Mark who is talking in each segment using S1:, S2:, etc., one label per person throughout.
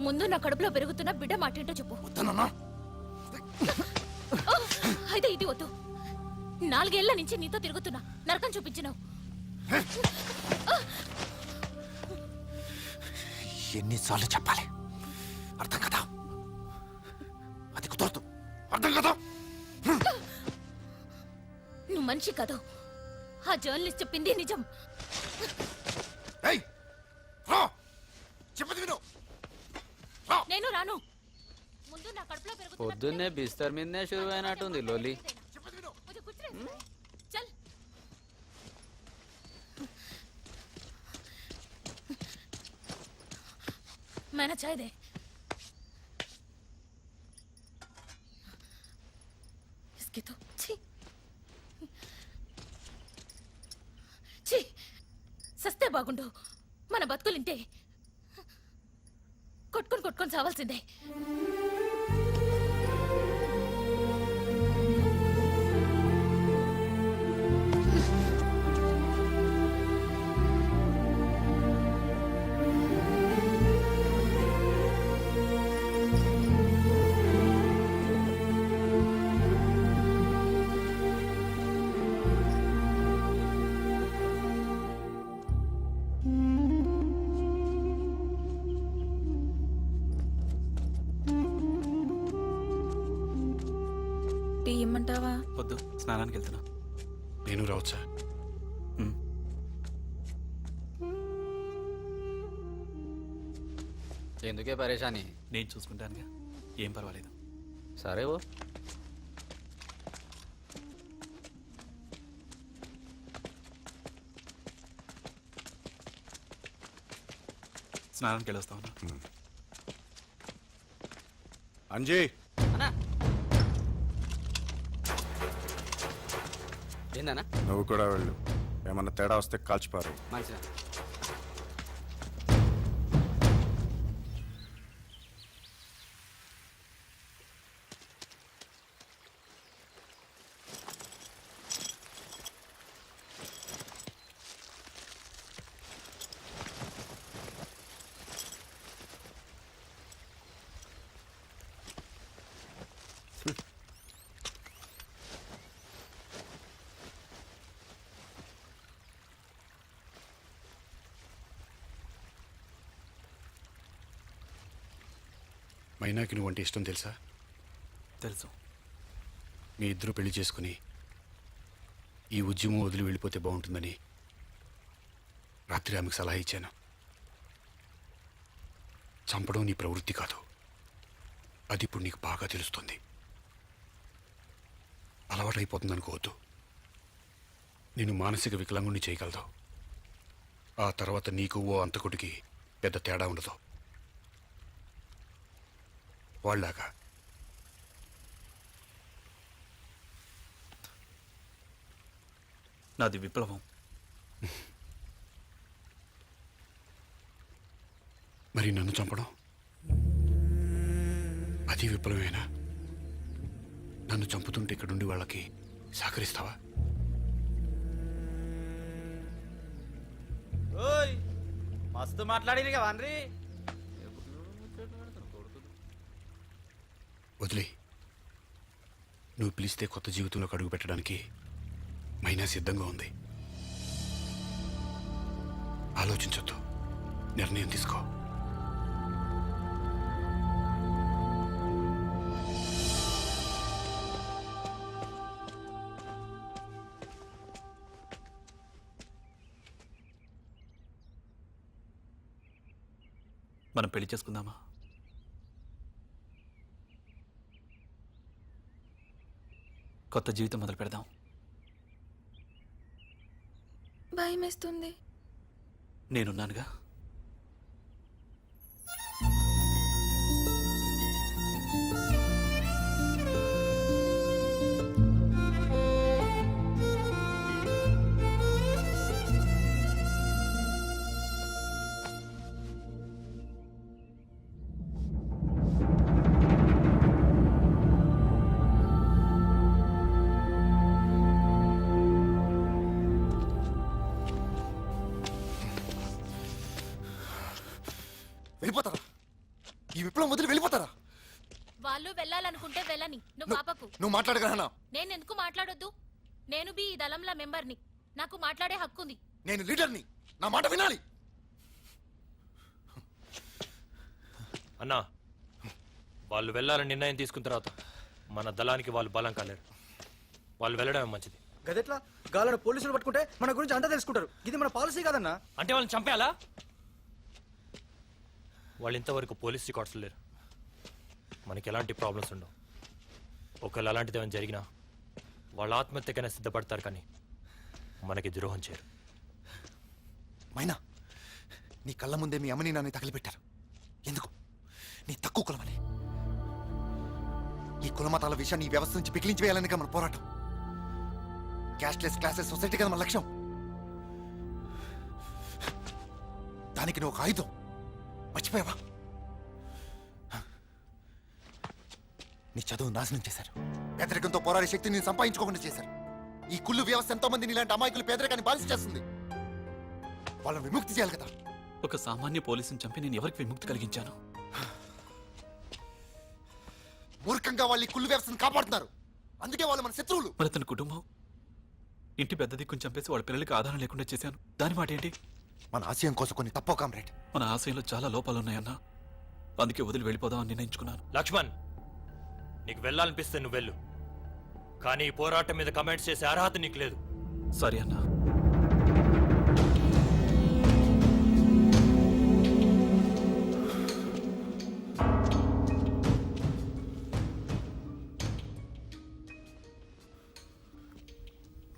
S1: ముందు నా కడుపులో పెరుగుతున్న బిడ్డ మాటేంటో చెప్పు. అయితే ఇది వద్దు. 4 ఏళ్ల నుంచి నీతో తిరుగుతున్నా, నరకం చూపించినావు.
S2: ఎన్నిసార్లు చెప్పాలి? అర్థం కదా? అది కుదరదు. అర్థం కదా?
S1: నువ్వు మనిషి కాదు. ఆ జర్నలిస్ట్ చెప్పింది నిజం. నేను రాను. ముందు నా కడుపులో పెరుగుతున్న
S3: పొద్దున్నే బిస్తర్ మీదనే షురు అయినట్టుంది లోలి.
S1: చల్. मैंने चाय दे. इसकी तो छी छी సస్తే బాగుండు. మన బతుకులింటే కొట్టుకొని చావాల్సిందే. టీ ఇమ్మంటావా?
S4: వద్దు, స్నానానికి వెళ్తున్నా.
S2: నేను రావచ్చా?
S3: ఎందుకే పరేషాని?
S4: నేను చూసుకుంటానుగా, ఏం పర్వాలేదు.
S3: సరే ఓ.
S4: స్నానానికి వెళ్ళొస్తా ఉన్నా.
S2: అంజీ,
S3: ఏందన్నా?
S2: నువ్వు కూడా వెళ్ళు. ఏమన్నా తేడా వస్తే కాల్చిపారు.
S3: మంచిదా?
S2: మైనాకి నువ్వంటే ఇష్టం తెలుసా?
S4: తెలుసు.
S2: మీ ఇద్దరు పెళ్లి చేసుకుని ఈ ఉద్యమం వదిలి వెళ్ళిపోతే బాగుంటుందని రాత్రి ఆమెకు సలహా ఇచ్చాను. చంపడం నీ ప్రవృత్తి కాదు, అది ఇప్పుడు నీకు బాగా తెలుస్తుంది. అలవాటైపోతుంది అనుకోవద్దు. నేను మానసిక వికలాంగుణ్ణి చేయగలదు. ఆ తర్వాత నీకు ఓ అంతకుడికి పెద్ద తేడా ఉండదు. వాళ్ళలాగా.
S4: నాది విప్లవం.
S2: మరి నన్ను చంపడం అది విప్లవేనా? నన్ను చంపుతుంటే ఇక్కడుండి వాళ్ళకి సహకరిస్తావా?
S3: మస్తు మాట్లాడి వాన్రీ.
S2: వదిలే. నువ్వు పిలిస్తే కొత్త జీవితంలోకి అడుగు పెట్టడానికి మైనా సిద్ధంగా ఉంది. ఆలోచించొద్దు, నిర్ణయం తీసుకో.
S4: మనం పెళ్లి చేసుకుందామా? కొత్త జీవితం మొదలు పెడదాం.
S1: భయమేస్తుంది.
S4: నేనున్నానుగా.
S2: వెళ్ళిపోతారా? ఈ
S5: ఈ విప్లవం వదిలి వెళ్ళిపోతారా?
S1: వాళ్ళు వెళ్ళాలనుకుంటే వెళ్ళని, నువ్వు పాపకు.
S5: నువ్వు మాట్లాడగలనా?
S1: నేను ఎందుకు మాట్లాడొద్దు? నేను బి ఈ దళంల మెంబర్ని, నాకు మాట్లాడే హక్కుంది.
S5: నేను లీడర్ని, నా మాట వినాలి.
S6: అన్నా, వాళ్ళు వెళ్ళాలని నిర్ణయం తీసుకున్న తర్వాత మన దళానికి వాళ్ళు బలం కాలేరు. వాళ్ళు వెళ్ళడమే మంచిది.
S7: గదెట్లా గాలను పోలీసులు పట్టుకుంటే మన గురించి అంతా తెలుసుకుంటారు. ఇది మన పాలసీ కాదన్నా.
S6: అంటే వాళ్ళని చంపేయాలా? వాళ్ళు ఇంతవరకు పోలీస్ రికార్డ్స్ లేరు. మనకి ఎలాంటి ప్రాబ్లమ్స్ ఉండవు. ఒకవేళ అలాంటిది ఏమైనా జరిగినా వాళ్ళ ఆత్మహత్యకైనా సిద్ధపడతారు, కానీ మనకి ద్రోహం చేయరు.
S5: మైనా, నీ కళ్ళ ముందే మీ అమ్మని నాన్ని తగిలిపెట్టారు. ఎందుకు? నీ తక్కువ కులమని. ఈ కులమతాల విషయాన్ని ఈ వ్యవస్థ నుంచి పికిలించి వేయాలని మన పోరాటం. క్యాష్లెస్ క్లాసెస్ సొసైటీ కదా మన లక్ష్యం. దానికి నువ్వు ఒక ఆయుధం. మర్చిపోయావా? నీ చదువు నాశనం చేశారు. పేదరికంతో పోరాడే శక్తిని నేను సంపాదించుకోకుండా చేశారు. ఈ కుళ్ళు వ్యవస్థ ఎంతో మంది ఇలాంటి అమాయకులు పేదరికాన్ని బానిస చేస్తుంది. వాళ్ళని విముక్తి చేయాలి కదా.
S4: ఒక సామాన్య పోలీసుని చంపి నేను ఎవరికి విముక్తి కలిగించాను?
S5: మూర్ఖంగా వాళ్ళు ఈ కుళ్ళు వ్యవస్థను కాపాడుతున్నారు. అందుకే వాళ్ళు మన శత్రువులు.
S4: మరి అతని కుటుంబం, ఇంటి పెద్ద దిక్కుని చంపేసి వాళ్ళ పిల్లలకి ఆధారం లేకుండా చేశాను. దాని మాట ఏంటి?
S5: మన ఆశయం కోసం కొన్ని తప్పవు కామ్రేడ్.
S4: మన ఆశయంలో చాలా లోపాలున్నాయన్నా. అందుకే వదిలి వెళ్ళిపోదామని నిర్ణయించుకున్నాను.
S6: లక్ష్మణ్, నీకు వెళ్ళాలనిపిస్తే నువ్వు వెళ్ళు, కానీ ఈ పోరాటం మీద కమెంట్స్ చేసే అర్హత నీకు లేదు.
S4: సారీ అన్నా.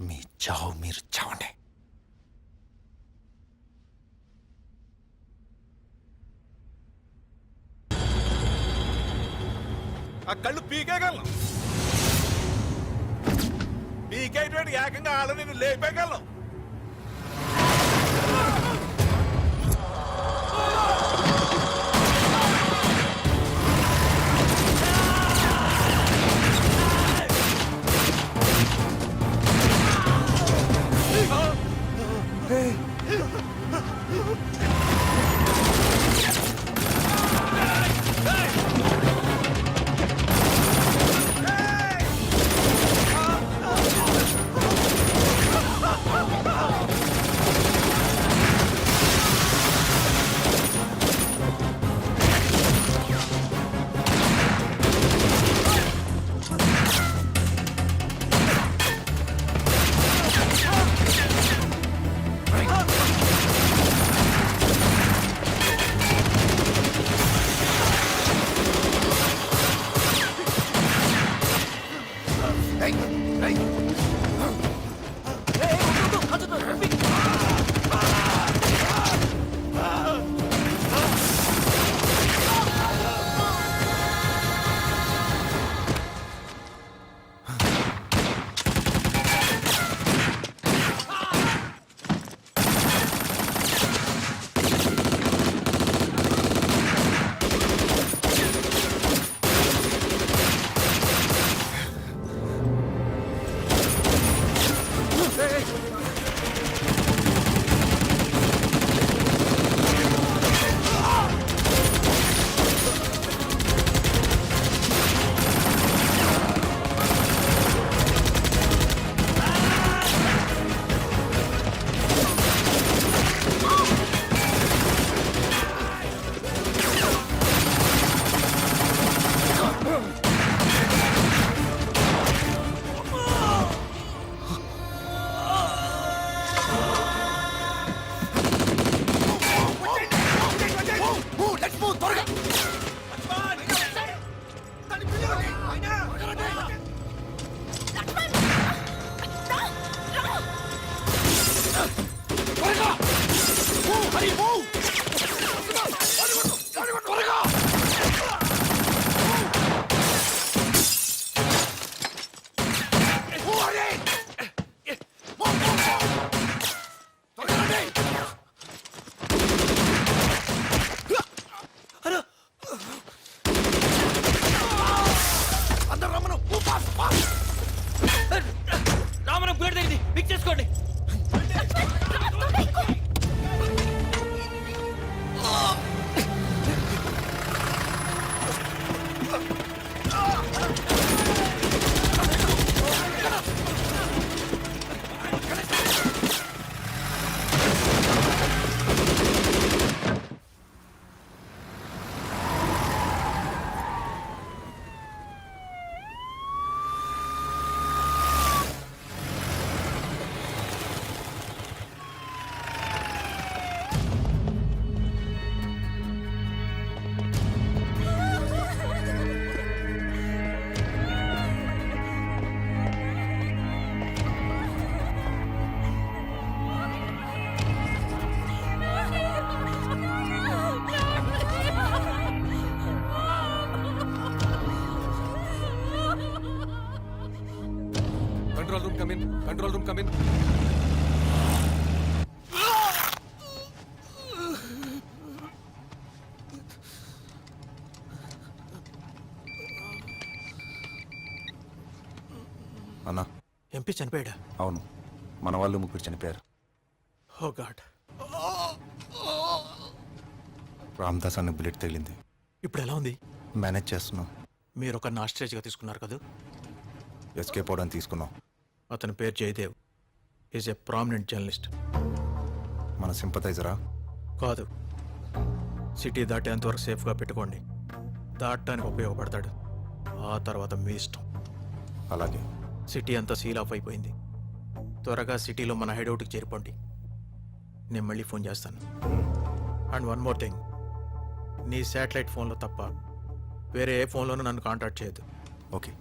S5: మీ చావు మీరు చావండి.
S8: ఆ కళ్ళు పీకేయగలను. పీకేటువంటి ఏకంగా ఆడ నేను లేపేయగలను. Control room come in.
S5: అన్నా
S6: ఎంపీ చనిపోయాడా?
S5: అవును, మన వాళ్ళు ముగ్గురు చనిపోయారు.
S6: ఓ గాడ్.
S5: రామ్దాస్ అన్న బుల్లెట్ తగిలింది.
S6: ఇప్పుడు ఎలా ఉంది?
S5: మేనేజ్ చేస్తున్నాం.
S6: మీరు ఒక నాస్ట్రేజ్గా తీసుకున్నారు కదా?
S5: ఎస్కేప్ అవడానికి తీసుకున్నాం.
S6: అతని పేరు Jayadev. Is a prominent journalist.
S5: మన సింపథైజరా?
S6: కాదు, సిటీ దాటేంతవరకు సేఫ్గా పెట్టుకోండి. దాటడానికి ఉపయోగపడతాడు. ఆ తర్వాత మీ ఇష్టం.
S5: అలాగే.
S6: సిటీ అంతా సీల్ ఆఫ్ అయిపోయింది. త్వరగా సిటీలో మన హైడౌట్కి చేరిపోండి. నేను మళ్ళీ ఫోన్ చేస్తాను. అండ్ వన్ మోర్ థింగ్, నీ శాటిలైట్ ఫోన్లో తప్ప వేరే ఏ ఫోన్లోనూ నన్ను కాంటాక్ట్ చేయొద్దు.
S5: ఓకే.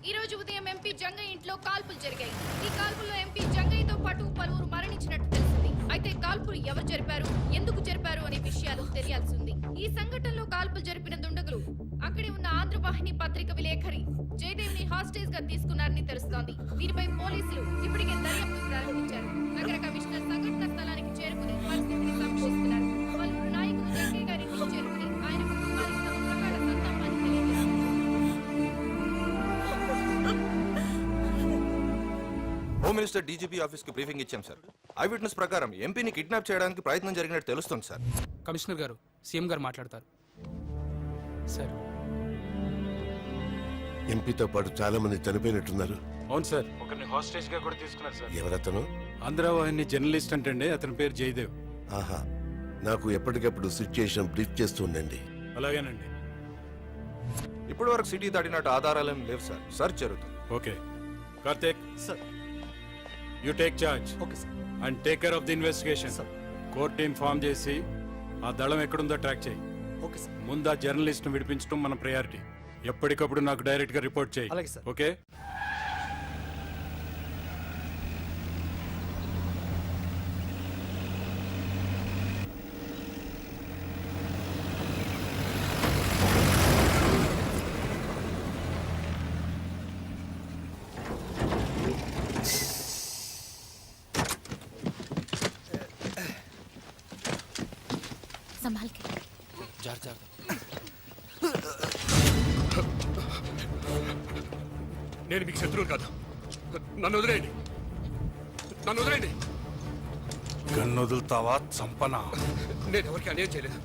S9: ఈ రోజు ఉదయం ఎంపీ జంగయ్య ఇంట్లో కాల్పులు జరిగాయి. ఈ కాల్పుల్లో ఎంపీ జంగయ్యతో పాటు పలువురు మరణించినట్టు తెలిసింది. అయితే కాల్పులు ఎవరు జరిపారు, ఎందుకు జరిపారు అనే విషయాలు తెలియాల్సి ఉంది. ఈ సంఘటనలో కాల్పులు జరిపిన దుండగులు అక్కడే ఉన్న ఆంధ్రవాహిని పత్రిక విలేఖరి జయదేవ్ ని హాస్టేజ్ గా తీసుకున్నారని తెలుస్తోంది. దీనిపై పోలీసులు ఇప్పటికే దర్యాప్తు ప్రారంభించారు. నగర కమిషనర్ సంఘటన స్థలానికి చేరుకుని పరిస్థితిని సమీక్షిస్తున్నారు. పలువురు నాయకులు జంగయ్య గారి ఇంటికి చేరుకుని ఆయన కుటుంబానికి తమ ప్రగాఢ సంతాపాన్ని తెలియజేశారు.
S10: హోమ్ మినిస్టర్ డీజీపీ ఆఫీస్ కి బ్రీఫింగ్ ఇచ్చాం సార్. ఐ విట్నెస్ ప్రకారం ఎంపీని కిడ్నాప్ చేయడానికి ప్రయత్నం జరిగినట్టు తెలుస్తుంది సార్.
S11: కమిషనర్ గారు, సీఎం గారు మాట్లాడతారు. సార్,
S8: ఎంపీతో పాటు చాలా మంది చనిపోయినట్టున్నారు.
S2: అవును సార్, ఒకరిని హాస్టేజ్ గా కూడా తీసుకున్నారు సార్.
S8: ఎవరతను?
S2: ఆంధ్రవాహిని జర్నలిస్ట్ అంటే అతని పేరు జయదేవ్.
S8: ఆహా, నాకు ఎప్పటికప్పుడు సిచ్యుయేషన్ బ్రీఫ్ చేస్తూ ఉండండి.
S2: అలాగేనండి.
S10: ఇప్పటి వరకు సిటీ దాటినట్టు ఆధారాలేం లేవు సార్. సర్చ్ జరుగుతుంది.
S2: Okay Karthik,
S7: sir.
S2: You take charge
S7: okay sir.
S2: And take care of the investigation.
S7: Sir.
S2: Core team form చేసి ఆ దళం ఎక్కడుందో ట్రాక్ చేయి.
S7: Okay sir.
S2: ముందు ఆ జర్నలిస్ట్ ను విడిపించడం మన ప్రయారిటీ. ఎప్పటికప్పుడు నాకు డైరెక్ట్ గా రిపోర్ట్ చేయి.
S7: అలాగే సార్.
S2: ఓకే.
S1: संभाल के।
S2: నేను మీకు శత్రువు కాదు. నన్ను వదిలేయండి, నన్ను వదిలేయండి. గన్ను వదులుతావా చంపనా? నేను ఎవరికి అన్యాయం చేయలేదు.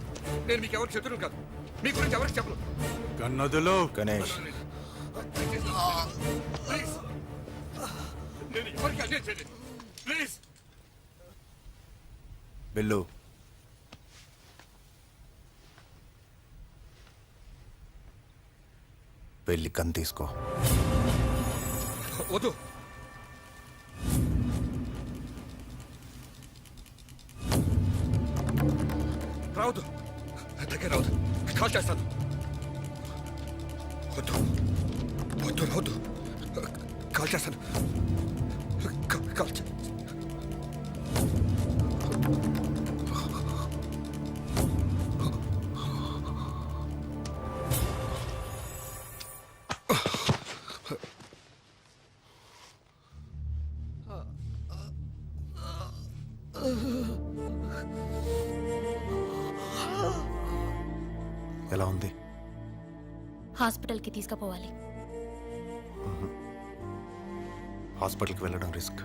S2: నేను మీకు ఎవరికి శత్రువు కాదు. మీ గురించి ఎవరికి చెప్పను. గన్నదులు
S5: గణేష్,
S2: ప్లీజ్, నేను ఎవరికి అన్యాయం చేయలేదు. ప్లీజ్.
S5: బిల్లు, వెళ్ళి కన్ తీసుకో.
S8: వద్దు. రావద్దు, దగ్గర రావద్దు. కాల్ చేస్తాను. వద్దు వద్దు, రావద్దు. కాల్ చేస్తాను. కాల్ చే
S5: ఎలా ఉంది?
S1: హాస్పిటల్కి తీసుకుపోవాలి.
S5: హాస్పిటల్కి వెళ్ళడం రిస్క్.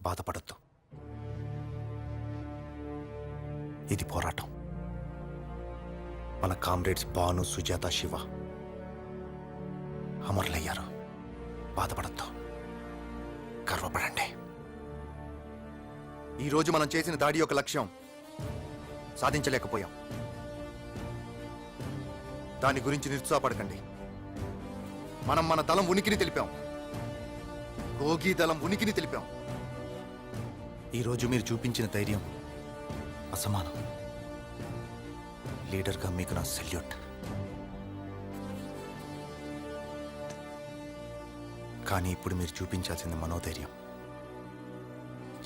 S5: బాధపడద్దు. ఇది పోరాటం. మన కామ్రేడ్స్ భాను, సుజాత, శివ అమరులయ్యారు. బాధపడద్దు, గర్వపడండి. ఈరోజు మనం చేసిన దాడి యొక్క లక్ష్యం సాధించలేకపోయాం. దాని గురించి నిరుత్సాహపడకండి. మనం మన దళం ఉనికిని తెలిపాం. రోగి దళం ఉనికిని తెలిపాం. ఈరోజు మీరు చూపించిన ధైర్యం అసమానం. లీడర్గా మీకు నా సెల్యూట్. కానీ ఇప్పుడు మీరు చూపించాల్సింది మనోధైర్యం.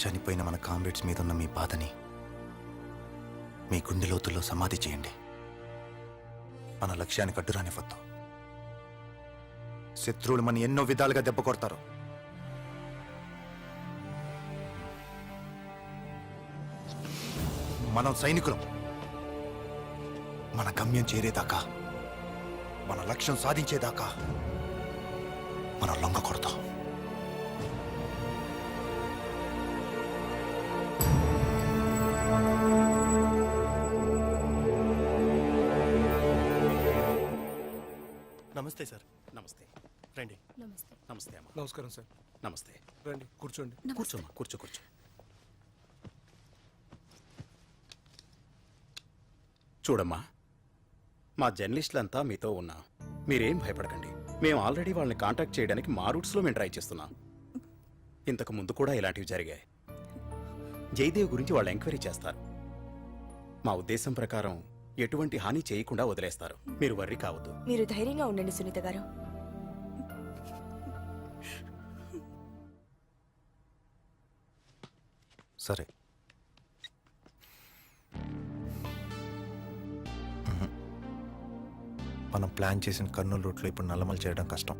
S5: చనిపోయిన మన కామ్రేడ్స్ మీద ఉన్న మీ బాధని మీ గుండె లోతుల్లో సమాధి చేయండి. మన లక్ష్యానికి అడ్డురానివ్వద్దు. శత్రువులు మన ఎన్నో విధాలుగా దెబ్బ కొడతారు. మనం సైనికులం. మన గమ్యం చేరేదాకా, మన లక్ష్యం సాధించేదాకా మనం లొంగకూడదు.
S6: నమస్తే సార్. నమస్తే. రండి.
S1: నమస్తే.
S6: నమస్తే అమ్మా.
S2: నమస్కారం సార్.
S6: నమస్తే.
S2: రండి కూర్చోండి.
S6: కూర్చోమ్మా. కూర్చో.
S12: చూడమ్మా, మా జర్నలిస్టులంతా మీతో ఉన్నాం. మీరేం భయపడకండి. మేము ఆల్రెడీ వాళ్ళని కాంటాక్ట్ చేయడానికి మా రూట్స్లో మేము ట్రై చేస్తున్నాం. ఇంతకు ముందు కూడా ఇలాంటివి జరిగాయి. జయదేవ్ గురించి వాళ్ళు ఎంక్వైరీ చేస్తారు. మా ఉద్దేశం ప్రకారం ఎటువంటి హాని చేయకుండా వదిలేస్తారు. మీరు వర్రీ కావద్దు.
S1: మీరు ధైర్యంగా ఉండండి సునీత గారు.
S5: సరే. మనం ప్లాన్ చేసిన కర్నూలు రూట్లో ఇప్పుడు నల్లమల్ చేయడం కష్టం.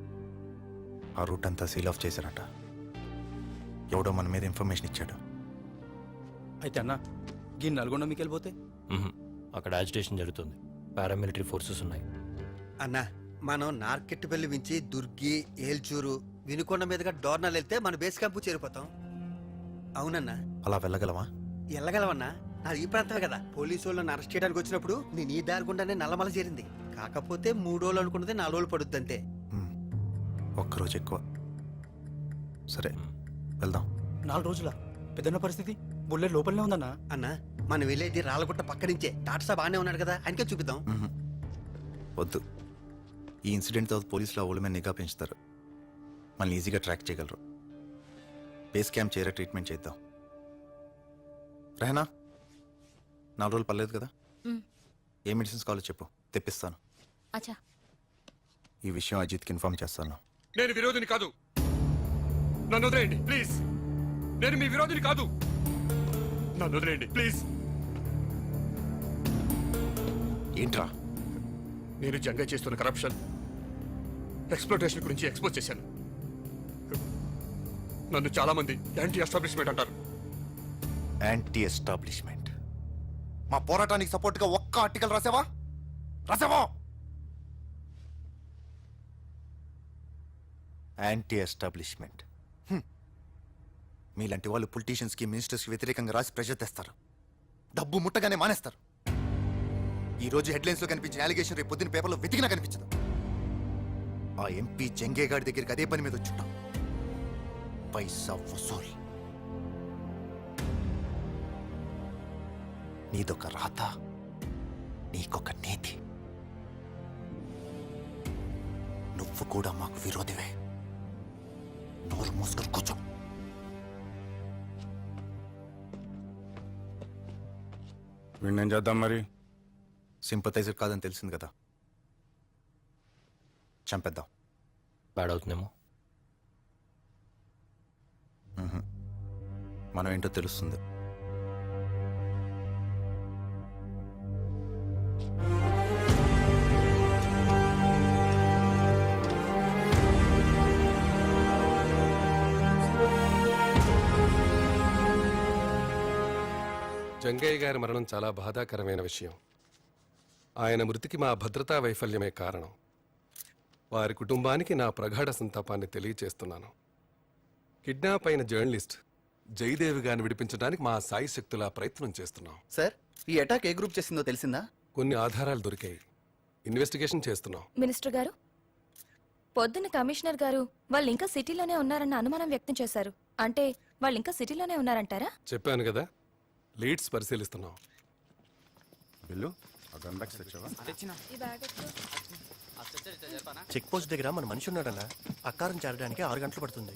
S5: ఆ రూట్ అంతా సీల్ ఆఫ్ చేశారట. ఎవడో మన మీద ఇన్ఫర్మేషన్ ఇచ్చాడు.
S7: అయితే అన్న గీ నల్గొండ మీకు వెళ్ళిపోతే
S3: అక్కడ యాజిటేషన్ జరుగుతుంది. పారామిలిటరీ ఫోర్సెస్ ఉన్నాయి.
S7: అన్నా మనం నార్కెట్పల్లి నుంచి దుర్గి, ఏల్చూరు, వినుకొండ మీదుగా డోర్నల్ వెళ్తే మన బేస్ క్యాంపు చేరిపోతాం. అవునన్నా.
S5: అలా వెళ్ళగలమా?
S7: వెళ్ళగలవన్నా. నాది ఈ ప్రాంతమే కదా. పోలీసు వాళ్ళని అరెస్ట్ చేయడానికి వచ్చినప్పుడు నేను ఈ దారి గుండానే నల్లమల చేరింది. కాకపోతే 3 రోజులు అనుకున్నది 4 రోజులు పడుద్ది అంతే.
S5: ఒక్కరోజు ఎక్కువ. సరే వెళ్దాం.
S7: 4 రోజుల పెద్దన్న పరిస్థితి బుల్లెట్ లోపలనే ఉందన్నా. అన్నా మనం వెళ్ళేది రాళ్ళగుట్ట పక్క నుంచే. టాటా బాగానే ఉన్నాడు కదా, ఆయనకే చూపిద్దాం.
S5: వద్దు. ఈ ఇన్సిడెంట్ తర్వాత పోలీసులు ఆ ఊళ్ళ మీద నిఘా పెంచుతారు. మనల్ని ఈజీగా ట్రాక్ చేయగలరు. బేస్ క్యాంప్ చేరే ట్రీట్మెంట్ చేద్దాం. రెహనా, 4 రోజులు పర్లేదు కదా? ఏ మెడిసిన్స్ కావాలో చెప్పు, తెప్పిస్తాను.
S1: అచ్చా.
S5: ఈ విషయం అజిత్కి ఇన్ఫార్మ్ చేస్తాను.
S2: నేను విరోధిని కాదు. నన్ను వదిలేయండి ప్లీజ్. నేను మీ విరోధిని కాదు. నన్ను వదిలేయండి ప్లీజ్.
S5: ఏంట్రా?
S2: నేను జంగా చేస్తున్న కరప్షన్, ఎక్స్ప్లోటేషన్ గురించి ఎక్స్పోజ్ చేశాను. నన్ను చాలా మంది యాంటీ ఎస్టాబ్లిష్మెంట్ అంటారు.
S5: Anti establishment? మా పోరాటానికి సపోర్ట్గా ఒక్క ఆర్టికల్ రాసావా? Anti establishment. మీలాంటి వాళ్ళు పొలిటీషియన్స్కి, మినిస్టర్స్కి వ్యతిరేకంగా రాసి ప్రెషర్ తెస్తారు. డబ్బు ముట్టగానే మానేస్తారు. ఈ రోజు హెడ్లైన్స్లో కనిపించిన అలిగేషన్ రేపు పొద్దున్న పేపర్లో వెతికినా కనిపించదు. ఆ ఎంపీ జంగేగాడి దగ్గరికి అదే పని మీద వచ్చుంటాం. పైసా వసూల్. నీదొక రాత, నీకొక నీతి. నువ్వు కూడా మాకు విరోధివే. నోరు మూసుకొని కూర్చో.
S12: వీణేం చేద్దాం మరి?
S5: సింపథైజర్ కాదని తెలిసింది కదా, చంపేద్దాం.
S3: బ్యాడ్ అవుతుందేమో.
S5: మనం ఏంటో తెలుస్తుంది.
S2: జంగయ్య గారి మరణం చాలా బాధాకరమైన విషయం. ఆయన మృతికి మా భద్రతా వైఫల్యమే కారణం. వారి కుటుంబానికి నా ప్రగాఢ సంతాపాన్ని తెలియచేస్తున్నాను. కిడ్నాప్ అయిన జర్నలిస్ట్ జయదేవి గారిని విడిపించడానికి మా సాయి శక్తులా ప్రయత్నం చేస్తున్నాం.
S7: సార్, ఈ అటాక్ ఏ గ్రూప్ చేసిందో తెలిసిందా?
S2: కొన్ని ఆధారాలు దొరికాయి. ఇన్వెస్టిగేషన్ చేస్తున్నాం.
S1: మినిస్టర్ గారు, పొద్దున్న కమిషనర్ గారు వాళ్ళు ఇంకా సిటీలోనే ఉన్నారన్న అనుమానం వ్యక్తం చేశారు. అంటే వాళ్ళు ఇంకా సిటీలోనే ఉన్నారంటారా?
S2: చెప్పాను కదా, లీడ్స్ పరిశీలిస్తున్నాం.
S12: బిల్లు
S6: చెక్ పోస్ట్ దగ్గర మన మనిషి ఉన్నాడన్నా. అక్కారం చేరడానికి 6 గంటలు పడుతుంది.